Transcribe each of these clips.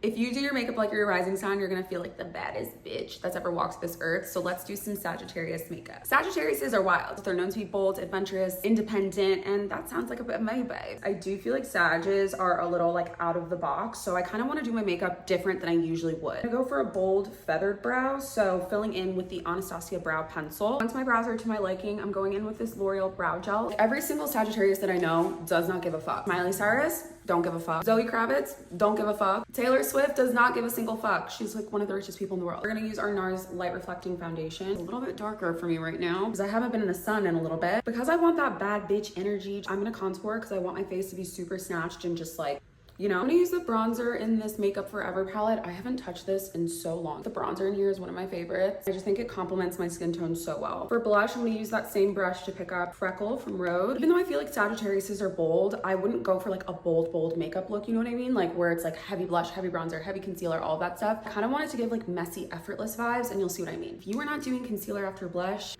If you do your makeup like you're a rising sign, you're gonna feel like the baddest bitch that's ever walked this earth. So let's do some Sagittarius makeup. Sagittariuses are wild. They're known to be bold, adventurous, independent, and that sounds like a bit of my vibe. I do feel like Sages are a little like out of the box, so I kind of want to do my makeup different than I usually would. I go for a bold feathered brow, so filling in with the Anastasia brow pencil. Once my brows are to my liking, I'm going in with this L'Oreal brow gel. Every single Sagittarius that I know does not give a fuck. Miley Cyrus, don't give a fuck. Zoe Kravitz, don't give a fuck. Taylor Swift does not give a single fuck. She's like one of the richest people in the world. We're gonna use our NARS light reflecting foundation. It's a little bit darker for me right now because I haven't been in the sun in a little bit. Because I want that bad bitch energy, I'm gonna contour because I want my face to be super snatched and just like, you know. I'm gonna use the bronzer in this Makeup Forever palette. I haven't touched this in so long. The bronzer in here is one of my favorites. I just think it complements my skin tone so well. For blush, I'm gonna use that same brush to pick up Freckle from Rhode. Even though I feel like Sagittariuses are bold, I wouldn't go for like a bold makeup look, you know what I mean? Like where it's like heavy blush, heavy bronzer, heavy concealer, all that stuff. I kind of wanted to give like messy, effortless vibes, and you'll see what I mean. If you are not doing concealer after blush,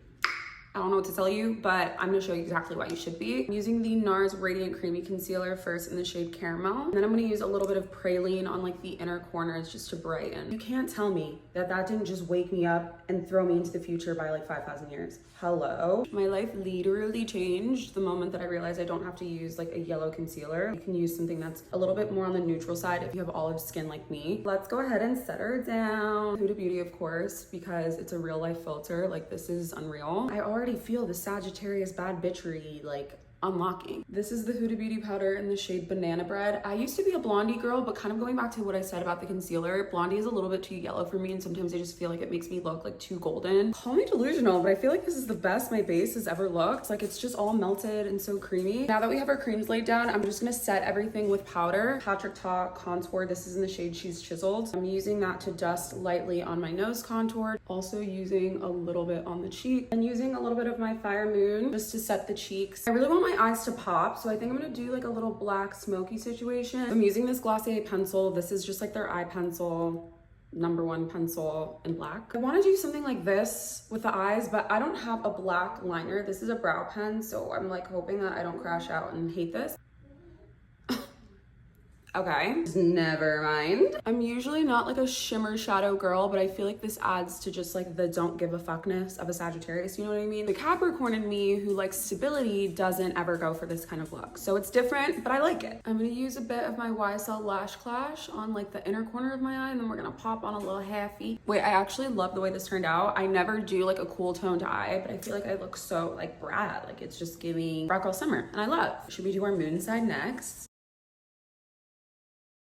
I don't know what to tell you, but I'm gonna show you exactly what you should be. I'm using the NARS Radiant Creamy Concealer first in the shade Caramel. And then I'm gonna use a little bit of praline on like the inner corners just to brighten. You can't tell me that that didn't just wake me up and throw me into the future by like 5,000 years. Hello? My life literally changed the moment that I realized I don't have to use like a yellow concealer. You can use something that's a little bit more on the neutral side if you have olive skin like me. Let's go ahead and set her down. Huda Beauty, of course, because it's a real life filter. Like this is unreal. I already feel the Sagittarius bad bitchery like unlocking. This is the Huda Beauty powder in the shade Banana Bread. I used to be a blondie girl, but kind of going back to what I said about the concealer, blondie is a little bit too yellow for me, and sometimes I just feel like it makes me look like too golden. Call me delusional, but I feel like this is the best my base has ever looked. Like it's just all melted and so creamy. Now that we have our creams laid down, I'm just gonna set everything with powder. Patrick Ta contour, this is in the shade She's Chiseled. I'm using that to dust lightly on my nose contour, also using a little bit on the cheek, and using a little bit of my Fire Moon just to set the cheeks. I really want my eyes to pop, so I think I'm gonna do like a little black smoky situation. I'm using this Glossier pencil. This is just like their eye pencil, #1 pencil in black. I want to do something like this with the eyes, but I don't have a black liner. This is a brow pen, so I'm like hoping that I don't crash out and hate this. Okay, never mind. I'm usually not like a shimmer shadow girl, but I feel like this adds to just like the don't give a fuckness of a Sagittarius, you know what I mean? The Capricorn in me who likes stability doesn't ever go for this kind of look. So it's different, but I like it. I'm gonna use a bit of my YSL Lash Clash on like the inner corner of my eye, and then we're gonna pop on a little halfy. Wait, I actually love the way this turned out. I never do like a cool toned eye, but I feel like I look so like Brad. Like it's just giving Rockwell Summer, and I love. Should we do our moon side next?